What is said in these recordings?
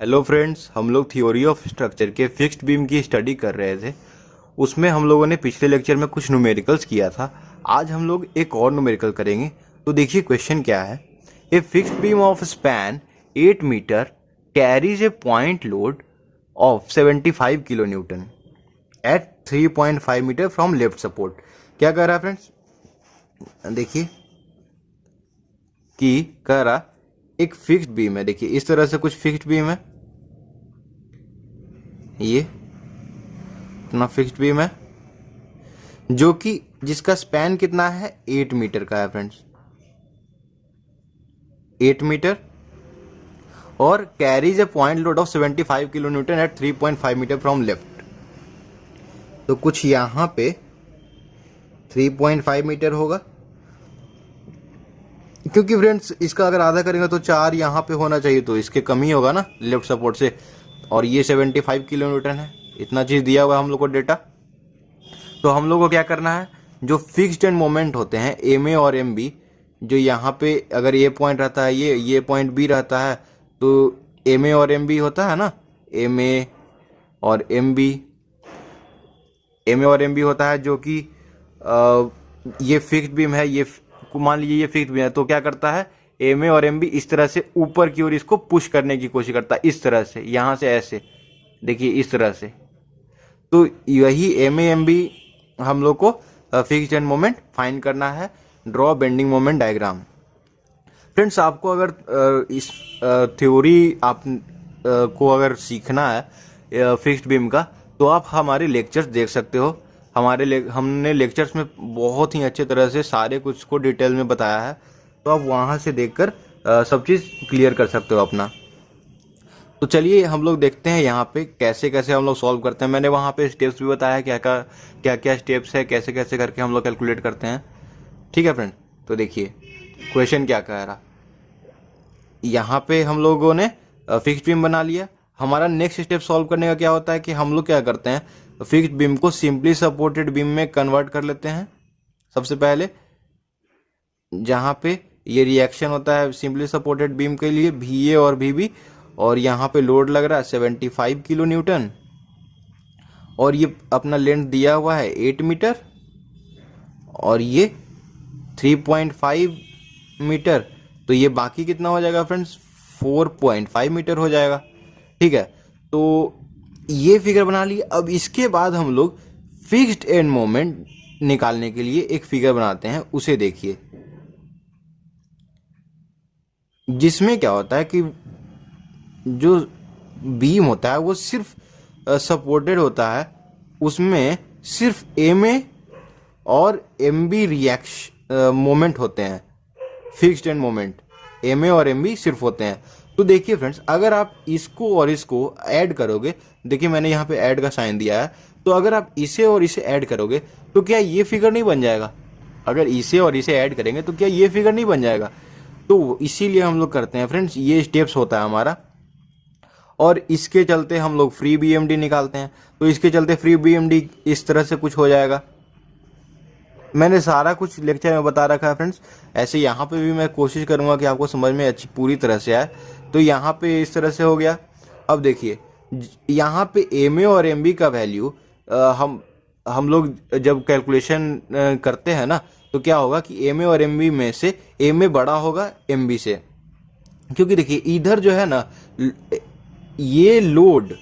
Hello friends, हम लोग theory of structure के फिक्स्ड बीम की स्टडी कर रहे थे। उसमें हम लोगों ने पिछले लेक्चर में कुछ न्यूमेरिकल्स किया था। आज हम लोग एक और न्यूमेरिकल करेंगे। तो देखिए क्वेश्चन क्या है। A fixed beam of span 8 metre carries a point load of 75 kilo newton at 3.5 metre from left support. क्या कह रहा है फ्रेंड्स, देखिए कि कह रहा एक फिक्स्ड बीम है। देखिए इस तरह से कुछ फिक्स्ड बीम है, ये अपना फिक्स्ड बीम है जो कि जिसका स्पैन कितना है 8 मीटर का है फ्रेंड्स, 8 मीटर, और carries a point load of 75 kilo newton at 3.5 metre from left. तो कुछ यहां पे 3.5 मीटर होगा, क्योंकि फ्रेंड्स इसका अगर आधा करेंगे तो 4 यहाँ पे होना चाहिए, तो इसके कम ही होगा ना लेफ्ट सपोर्ट से। और ये 75 किलो न्यूटन है, इतना चीज दिया हुआ है हम लोग को डेटा। तो हम लोग को क्या करना है, जो फिक्स्ड एंड मोमेंट होते हैं एम ए और एम बी, जो यहाँ पे अगर ये पॉइंट रहता है, ये पॉइंट बी रहता है, तो एम ए और एम बी होता है ना, एम ए और एम बी, एम ए और एम बी होता है जो कि ये फिक्स्ड बीम है। ये मान लीजिए ये फिक्स्ड बीम है, तो क्या करता है एम ए और एम बी इस तरह से ऊपर की ओर इसको पुश करने की कोशिश करता है, इस तरह से, यहां से ऐसे देखिए इस तरह से। तो यही एम ए एम बी हम लोग को फिक्स्ड एंड मोमेंट फाइंड करना है। Draw bending moment diagram. Friends आपको अगर इस थ्योरी आप को अगर सीखना है फिक्स्ड बीम का, तो आप हमारे लेक्चर्स देख सकते हो। हमने लेक्चर्स में बहुत ही अच्छे तरह से सारे कुछ को डिटेल में बताया है, तो आप वहां से देखकर सब चीज़ क्लियर कर सकते हो अपना। तो चलिए हम लोग देखते हैं यहाँ पे कैसे कैसे हम लोग सॉल्व करते हैं। मैंने वहाँ पे स्टेप्स भी बताया क्या क्या स्टेप्स है, कैसे कैसे करके हम लोग कैलकुलेट करते हैं। ठीक है फ्रेंड, तो देखिए क्वेश्चन क्या कह रहा। यहाँ पे हम लोगों ने फिक्स्ड बीम बना लिया। हमारा नेक्स्ट स्टेप सॉल्व करने का क्या होता है कि हम लोग क्या करते हैं, फिक्स्ड बीम को सिंपली सपोर्टेड बीम में कन्वर्ट कर लेते हैं। सबसे पहले जहाँ पे ये रिएक्शन होता है सिंपली सपोर्टेड बीम के लिए, भी ए और भी बी, और यहाँ पे लोड लग रहा है 75 किलो न्यूटन, और ये अपना लेंथ दिया हुआ है 8 मीटर, और ये 3.5 मीटर। तो ये बाकी कितना हो जाएगा फ्रेंड्स, 4.5 मीटर हो जाएगा। ठीक है, तो ये फिगर बना ली। अब इसके बाद हम लोग फिक्स्ड एंड मोमेंट निकालने के लिए एक फिगर बनाते हैं, उसे देखिए, जिसमें क्या होता है कि जो बीम होता है वो सिर्फ सपोर्टेड होता है, उसमें सिर्फ एम ए और एम बी रिएक्शन मोमेंट होते हैं। Fixed end moment M A और एम बी सिर्फ होते हैं। तो देखिए फ्रेंड्स, अगर आप इसको और इसको ऐड करोगे, देखिए मैंने यहाँ पे ऐड का साइन दिया है, तो अगर आप इसे और इसे ऐड करोगे तो क्या ये फिगर नहीं बन जाएगा? अगर इसे और इसे ऐड करेंगे तो क्या ये फिगर नहीं बन जाएगा? तो इसीलिए हम लोग करते हैं फ्रेंड्स, ये स्टेप्स होता है हमारा। और इसके चलते हम लोग फ्री बीएमडी निकालते हैं। तो इसके चलते फ्री बीएमडी इस तरह से कुछ हो जाएगा। मैंने सारा कुछ लेक्चर में बता रखा है फ्रेंड्स। ऐसे यहाँ पे भी मैं कोशिश करूंगा कि आपको समझ में अच्छी पूरी तरह से आए। तो यहाँ पे इस तरह से हो गया। अब देखिए यहाँ पे एम ए और एम बी का वैल्यू हम लोग जब कैलकुलेशन करते हैं ना, तो क्या होगा कि एम ए और एम बी में से एम ए बड़ा होगा एम बी से, क्योंकि देखिए इधर जो है ना, ये लोड,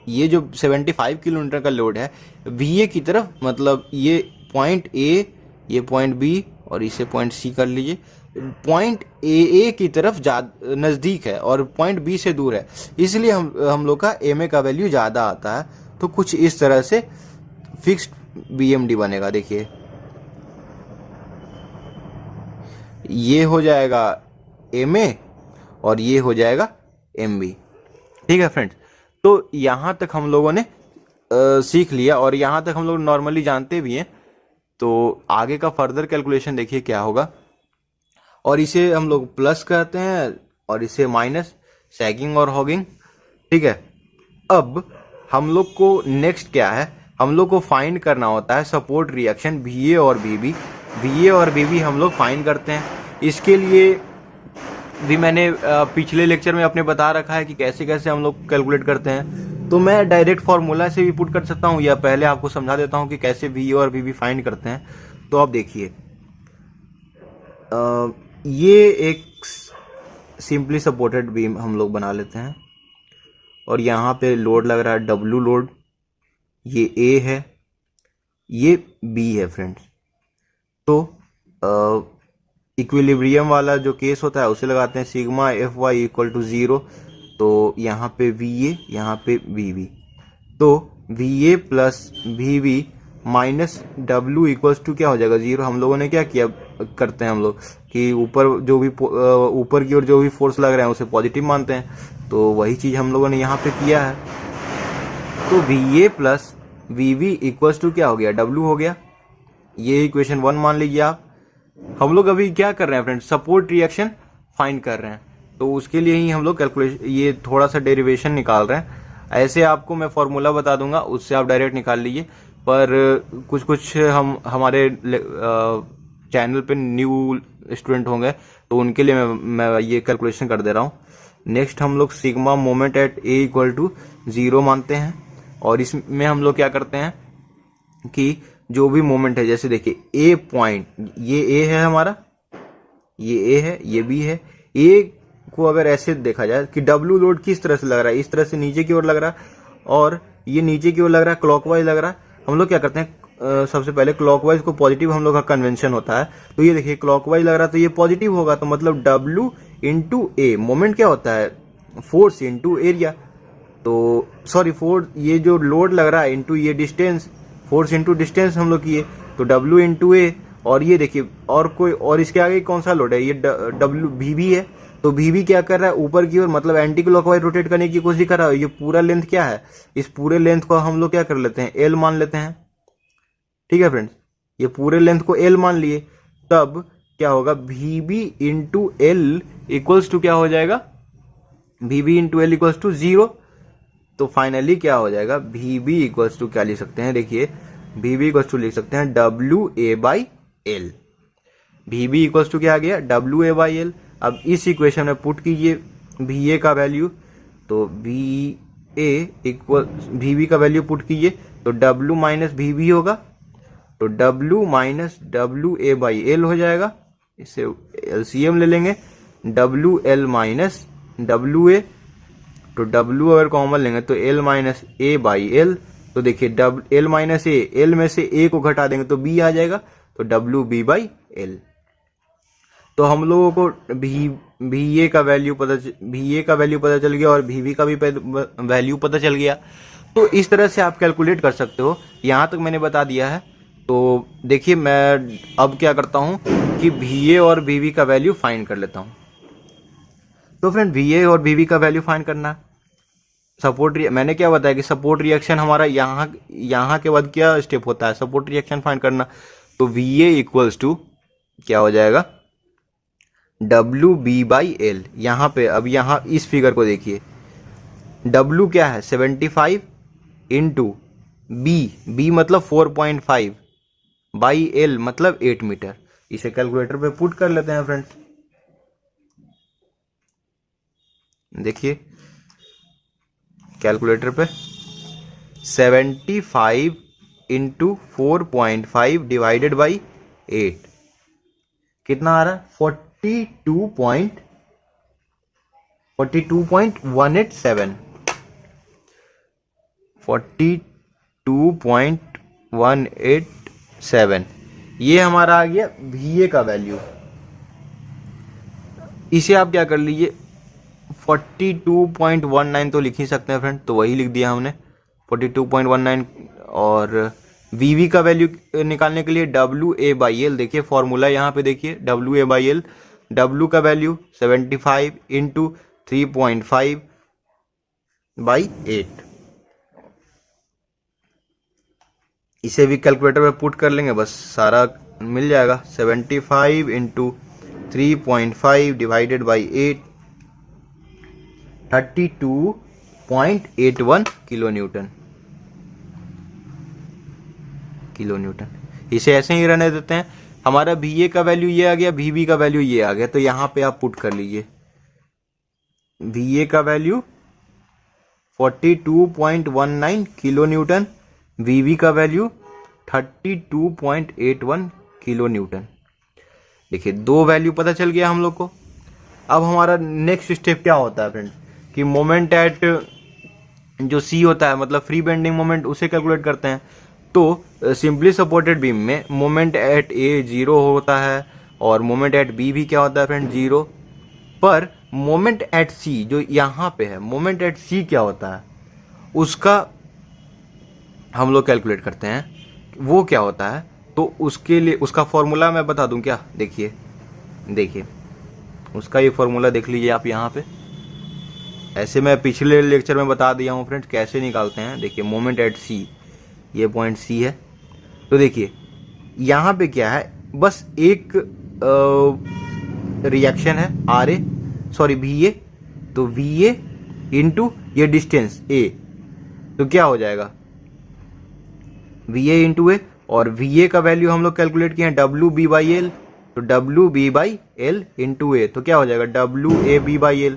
ये जो 75 किलोमीटर का लोड है वी ए की तरफ, मतलब ये पॉइंट ए, ये पॉइंट बी, और इसे पॉइंट सी कर लीजिए, पॉइंट ए की तरफ नज़दीक है और पॉइंट बी से दूर है, इसलिए हम लोग का एम ए का वैल्यू ज़्यादा आता है। तो कुछ इस तरह से फिक्स्ड बीएमडी बनेगा। देखिए ये हो जाएगा एम ए और ये हो जाएगा एम बी। ठीक है फ्रेंड्स, तो यहाँ तक हम लोगों ने सीख लिया, और यहाँ तक हम लोग नॉर्मली जानते भी हैं। तो आगे का फर्दर कैलकुलेशन देखिए क्या होगा, और इसे हम लोग प्लस करते हैं और इसे माइनस, सैगिंग और हॉगिंग। ठीक है, अब हम लोग को नेक्स्ट क्या है, हम लोग को फाइंड करना होता है सपोर्ट रिएक्शन भी ए और बी बी। भी ए और बी बी हम लोग फाइंड करते हैं। इसके लिए भी मैंने पिछले लेक्चर में अपने बता रखा है कि कैसे कैसे हम लोग कैलकुलेट करते हैं, तो मैं डायरेक्ट फार्मूला से भी पुट कर सकता हूँ, या पहले आपको समझा देता हूँ कि कैसे वी और वी फाइंड करते हैं। तो आप देखिए, ये एक सिंपली सपोर्टेड बीम हम लोग बना लेते हैं, और यहाँ पे लोड लग रहा है डब्ल्यू लोड, ये ए है, ये बी है फ्रेंड्स। तो इक्विलिब्रियम वाला जो केस होता है उसे लगाते हैं, sigma F Y equal to 0, तो यहाँ पे वी ए, यहाँ पे वी बी, तो V A plus V B minus W equals to क्या हो जाएगा 0। हम लोगों ने क्या किया करते हैं हम लोग कि ऊपर जो भी ऊपर की ओर जो भी फोर्स लग रहा है उसे पॉजिटिव मानते हैं, तो वही चीज हम लोगों ने यहाँ पे किया है। तो V A plus V B equals to क्या हो गया, डब्ल्यू हो गया। ये इक्वेशन 1 मान लीजिए आप। हम लोग अभी क्या कर रहे हैं फ्रेंड्स, सपोर्ट रिएक्शन फाइंड कर रहे हैं, तो उसके लिए ही हम लोग कैलकुलेशन ये थोड़ा सा डेरिवेशन निकाल रहे हैं। ऐसे आपको मैं फॉर्मूला बता दूंगा, उससे आप डायरेक्ट निकाल लीजिए, पर कुछ कुछ हम हमारे चैनल पे न्यू स्टूडेंट होंगे तो उनके लिए मैं ये कैलकुलेशन कर दे रहा हूँ। नेक्स्ट हम लोग sigma moment at A equal to 0 मानते हैं, और इसमें हम लोग क्या करते हैं कि जो भी मोमेंट है, जैसे देखिए ए पॉइंट, ये ए है हमारा, ये ए है, ये बी है। ए को अगर ऐसे देखा जाए कि डब्ल्यू लोड किस तरह से लग रहा है, इस तरह से नीचे की ओर लग रहा है, और ये नीचे की ओर लग रहा है, क्लॉकवाइज लग रहा है। हम लोग क्या करते हैं, सबसे पहले क्लॉकवाइज को पॉजिटिव हम लोग का कन्वेंशन होता है, तो ये देखिए क्लॉकवाइज लग रहा है तो ये पॉजिटिव होगा, तो मतलब डब्ल्यू इंटू ए, मोमेंट क्या होता है, फोर्स इंटू एरिया, तो सॉरी फोर्स, ये जो लोड लग रहा है इंटू ये डिस्टेंस, फोर्स इंटू डिस्टेंस हम लोग किए, तो डब्ल्यू इंटू ए, और ये देखिए और कोई और इसके आगे कौन सा लोड है, ये डब्ल्यू वी बी है, तो वी बी क्या कर रहा है ऊपर की ओर, मतलब एंटी क्लॉकवाइज रोटेट करने की कोशिश कर रहा है। ये पूरा लेंथ क्या है, इस पूरे लेंथ को हम लोग क्या कर लेते हैं, एल मान लेते हैं। ठीक है फ्रेंड्स, ये पूरे लेंथ को एल मान लिए, तब क्या होगा, V B into L equals to क्या हो जाएगा, V B into L equals to 0। तो फाइनली क्या हो जाएगा, वी बी इक्वल्स टू क्या लिख सकते हैं, देखिए वी बी इक्वल्स टू लिख सकते हैं W A by L. V B equals to क्या आ गया, डब्ल्यू ए बाई एल। अब इस इक्वेशन में पुट कीजिए वी ए का वैल्यू, तो V A equal V B का वैल्यू पुट कीजिए, तो डब्ल्यू माइनस वी बी होगा, तो W minus W A by L हो जाएगा। इससे एलसीएम ले लेंगे, W L minus W A, तो डब्ल्यू अगर कॉमन लेंगे तो L minus A by L, तो देखिए एल माइनस ए, एल में से ए को घटा देंगे तो बी आ जाएगा, तो डब्ल्यू बी बाई एल। तो हम लोगों को भी ए का वैल्यू पता चल गया, और भी का भी वैल्यू पता चल गया। तो इस तरह से आप कैलकुलेट कर सकते हो, यहां तक मैंने बता दिया है। तो देखिए मैं अब क्या करता हूं कि भी ए और भी का वैल्यू फाइंड कर लेता हूं। तो फ्रेंड वी ए और वी का वैल्यू फाइंड करना, सपोर्ट मैंने क्या बताया कि सपोर्ट रिएक्शन हमारा यहाँ के बाद क्या स्टेप होता है, सपोर्ट रिएक्शन फाइंड करना। तो वी ए इक्वल्स टू क्या हो जाएगा, डब्ल्यू बी बाई एल। यहाँ पे अब यहाँ इस फिगर को देखिए, डब्ल्यू क्या है 75 इंटू बी मतलब 4.5 बाई एल मतलब 8 मीटर। इसे कैलकुलेटर पे पुट कर लेते हैं फ्रेंड्स। देखिए कैलकुलेटर पे 75 इंटू 4.5 डिवाइडेड बाई 8 कितना आ रहा है, 42.187 42.187 ये हमारा आ गया वी ए का वैल्यू। इसे आप क्या कर लीजिए 42.19 तो लिख ही सकते हैं फ्रेंड, तो वही लिख दिया हमने 42.19। और वी का वैल्यू निकालने के लिए डब्ल्यू ए बाई एल, देखिए फॉर्मूला यहाँ पे देखिए W A by L, W का वैल्यू 75 इंटू 3.5 बाई 8। इसे भी कैलकुलेटर में पुट कर लेंगे, बस सारा मिल जाएगा। 75 into 3.5 divided by 8 32.81 kilo Newton. इसे ऐसे ही रहने देते हैं। हमारा भी ए का वैल्यू ये आ गया, भी का वैल्यू ये आ गया, तो यहाँ पे आप पुट कर लीजिए VA का वैल्यू 42.19 किलो न्यूटन, VB का वैल्यू 32.81 किलो न्यूटन। देखिए दो वैल्यू पता चल गया हम लोग को। अब हमारा नेक्स्ट स्टेप क्या होता है फ्रेंड्स कि मोमेंट एट जो C होता है मतलब फ्री बेंडिंग मोमेंट उसे कैलकुलेट करते हैं। तो सिंपली सपोर्टेड बीम में मोमेंट एट A 0 होता है और मोमेंट एट B भी क्या होता है फ्रेंड 0, पर मोमेंट एट C जो यहाँ पे है मोमेंट एट C क्या होता है उसका हम लोग कैलकुलेट करते हैं, वो क्या होता है। तो उसके लिए उसका फॉर्मूला मैं बता दूं क्या, देखिए उसका ये फॉर्मूला देख लीजिए आप यहाँ पे। ऐसे मैं पिछले लेक्चर में बता दिया हूँ फ्रेंड्स कैसे निकालते हैं। देखिए मोमेंट एट C, ये पॉइंट C है। तो देखिए यहाँ पे क्या है, बस एक रिएक्शन है VA, तो VA इंटू ये डिस्टेंस A, तो क्या हो जाएगा VA इंटू A, और VA का वैल्यू हम लोग कैलकुलेट किए हैं WB/L, तो WB/L इंटू A, तो क्या हो जाएगा WAB/L।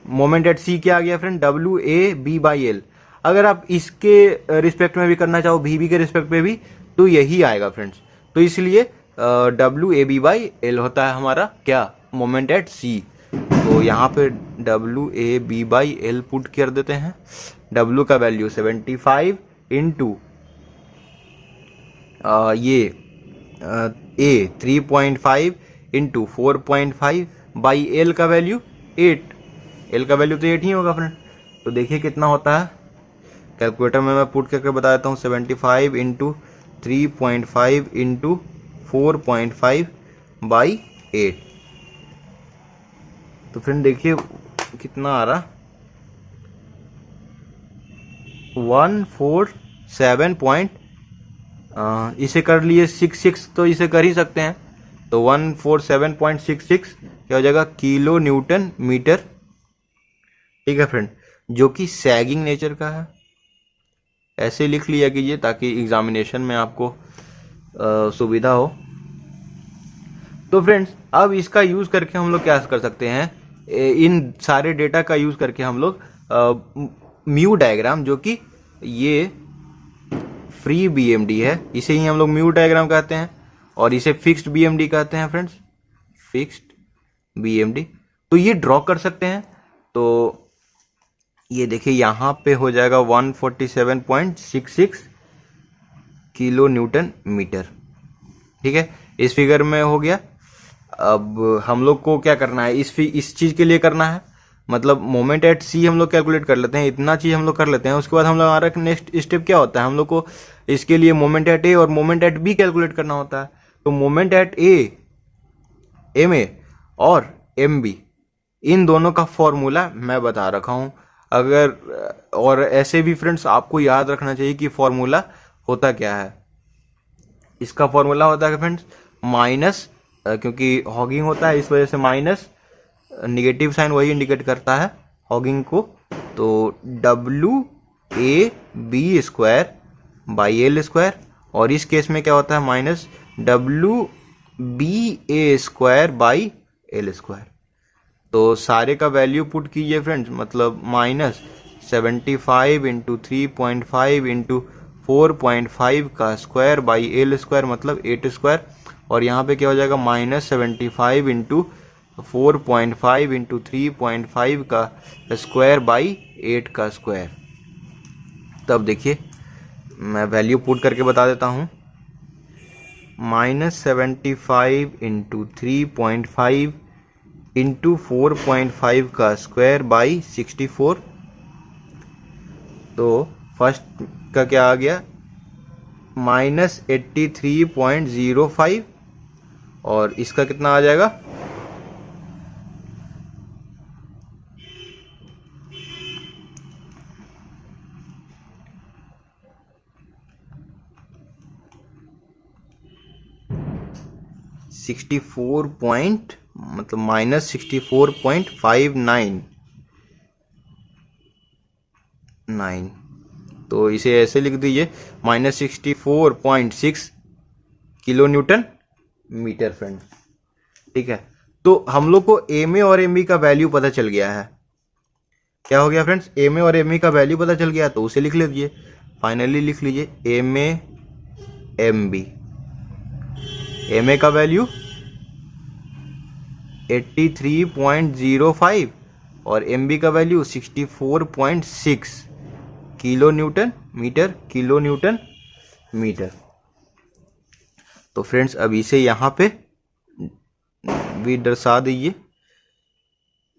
मोमेंट एट C क्या आ गया फ्रेंड WAB/L। अगर आप इसके रिस्पेक्ट में भी करना चाहो VB के रिस्पेक्ट में भी तो यही आएगा फ्रेंड्स। तो इसलिए WAB/L होता है हमारा क्या मोमेंट एट C। तो यहाँ पे WAB/L पुट कर देते हैं। W का वैल्यू 75 इंटू ये A 3.5 इंटू 4.5 बाई L का वैल्यू 8, L का वैल्यू तो 8 ही होगा फ्रेंड। तो देखिए कितना होता है, कैलकुलेटर में मैं पुट करके बता देता हूँ। 75 इंटू 3.5 इंटू 4.5 बाई 8, तो फ्रेंड देखिए कितना आ रहा 147 इसे कर लिए 66, तो इसे कर ही सकते हैं। तो 147.66 क्या हो जाएगा किलो न्यूटन मीटर। ठीक है फ्रेंड, जो कि सैगिंग नेचर का है। ऐसे लिख लिया कीजिए ताकि एग्जामिनेशन में आपको सुविधा हो। तो फ्रेंड्स अब इसका यूज करके हम लोग क्या कर सकते हैं, इन सारे डेटा का यूज करके हम लोग म्यू डायग्राम, जो कि ये फ्री BMD है, इसे ही हम लोग म्यू डायग्राम कहते हैं, और इसे फिक्स्ड BMD कहते हैं फ्रेंड्स, फिक्स्ड BMD। तो ये ड्रॉ कर सकते हैं। तो ये देखिए यहाँ पे हो जाएगा 147.66 किलो न्यूटन मीटर। ठीक है, इस फिगर में हो गया। अब हम लोग को क्या करना है, इस चीज के लिए करना है, मतलब मोमेंट एट C हम लोग कैलकुलेट कर लेते हैं, इतना चीज हम लोग कर लेते हैं। उसके बाद हम लोग हमारा नेक्स्ट स्टेप क्या होता है, हम लोग को इसके लिए मोमेंट एट A और मोमेंट एट B कैलकुलेट करना होता है। तो मोमेंट एट A, MA और MB, इन दोनों का फॉर्मूला मैं बता रखा हूं। अगर और ऐसे भी फ्रेंड्स आपको याद रखना चाहिए कि फॉर्मूला होता क्या है। इसका फॉर्मूला होता है फ्रेंड्स माइनस, क्योंकि हॉगिंग होता है इस वजह से माइनस, निगेटिव साइन वही इंडिकेट करता है हॉगिंग को। तो WAB² बाई L², और इस केस में क्या होता है माइनस WBA² बाई L²। तो सारे का वैल्यू पुट कीजिए फ्रेंड्स, मतलब माइनस 75 इंटू 3.5 इंटू 4.5 का स्क्वायर बाई L² मतलब 8², और यहाँ पे क्या हो जाएगा माइनस 75 इंटू 4.5 इंटू 3.5 का स्क्वायर बाई 8 का स्क्वायर। तब देखिए मैं वैल्यू पुट करके बता देता हूँ, -75 इंटू 3.5 इंटू 4.5 का स्क्वायर बाई 64। तो फर्स्ट का क्या आ गया -83.05, और इसका कितना आ जाएगा मतलब -64.59। तो इसे ऐसे लिख दीजिए -64.6 किलो न्यूटन मीटर फ्रेंड। ठीक है, तो हम लोग को MA और MB का वैल्यू पता चल गया है। क्या हो गया फ्रेंड्स, एम ए और एम ई का वैल्यू पता चल गया, तो उसे लिख लीजिए, फाइनली लिख लीजिए M A M B. M A का वैल्यू 83.05 और एम बी का value 64.6 kilo newton metre, kilo newton metre. तो फ्रेंड्स अब इसे यहाँ पे भी दर्शा दीजिए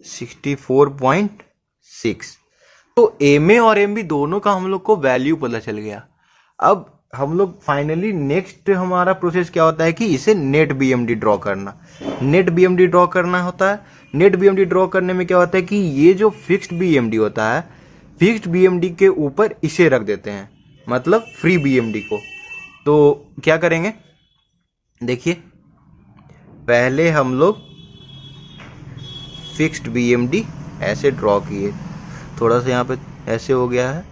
64.6। तो एम ए और एम बी दोनों का हम लोग को वैल्यू पता चल गया। अब हम लोग फाइनली नेक्स्ट हमारा प्रोसेस क्या होता है कि इसे नेट बीएमडी ड्रॉ करना। नेट बीएमडी ड्रॉ करना होता है। नेट बीएमडी ड्रॉ करने में क्या होता है कि ये जो फिक्स्ड बीएमडी होता है, फिक्स्ड बीएमडी के ऊपर इसे रख देते हैं, मतलब फ्री बीएमडी को। तो क्या करेंगे, देखिए पहले हम लोग फिक्स्ड बीएमडी ऐसे ड्रॉ किए, थोड़ा सा यहाँ पे ऐसे हो गया है,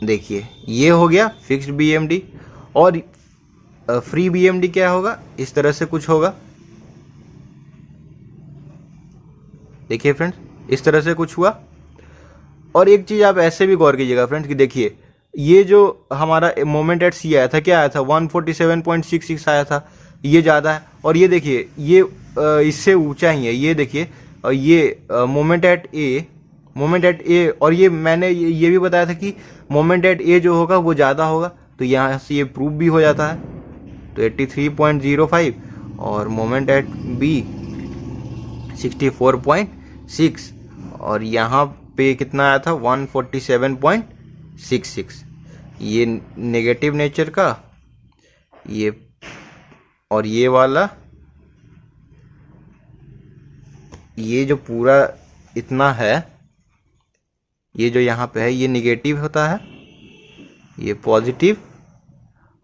देखिए ये हो गया फिक्स्ड बीएमडी। और फ्री बीएमडी क्या होगा, इस तरह से कुछ होगा, देखिए फ्रेंड्स इस तरह से कुछ हुआ। और एक चीज आप ऐसे भी गौर कीजिएगा फ्रेंड्स कि देखिए ये जो हमारा मोमेंट एट सी आया था, क्या आया था 147.66 आया था, ये ज़्यादा है। और ये देखिए ये इससे ऊंचा ही है, ये देखिए ये moment at A, moment at A, और ये मैंने ये भी बताया था कि मोमेंट एट ए जो होगा वो ज़्यादा होगा, तो यहाँ से ये प्रूव भी हो जाता है। तो 83.05 और मोमेंट एट बी 64.6 और यहाँ पे कितना आया था 147.66। ये नेगेटिव नेचर का, ये और ये वाला, ये जो पूरा इतना है, ये जो यहाँ पे है ये निगेटिव होता है, ये पॉजिटिव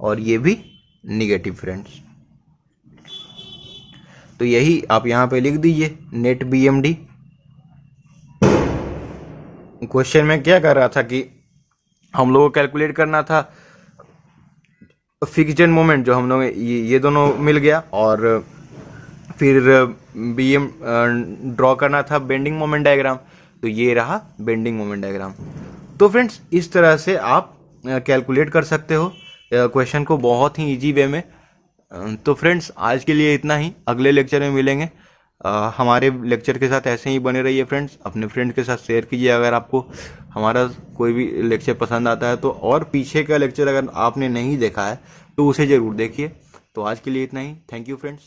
और ये भी निगेटिव फ्रेंड्स। तो यही आप यहाँ पे लिख दीजिए नेट बीएमडी। क्वेश्चन में क्या कर रहा था कि हम लोगों को कैलकुलेट करना था फिक्स्ड एंड मोमेंट, जो हम लोग ये दोनों मिल गया, और फिर बीएम ड्रॉ करना था बेंडिंग मोमेंट डायग्राम, तो ये रहा बेंडिंग मोमेंट डायग्राम। तो फ्रेंड्स इस तरह से आप कैलकुलेट कर सकते हो क्वेश्चन को बहुत ही इजी वे में। तो फ्रेंड्स आज के लिए इतना ही, अगले लेक्चर में मिलेंगे। हमारे लेक्चर के साथ ऐसे ही बने रहिए फ्रेंड्स, अपने फ्रेंड के साथ शेयर कीजिए अगर आपको हमारा कोई भी लेक्चर पसंद आता है तो, और पीछे का लेक्चर अगर आपने नहीं देखा है तो उसे ज़रूर देखिए। तो आज के लिए इतना ही, थैंक यू फ्रेंड्स।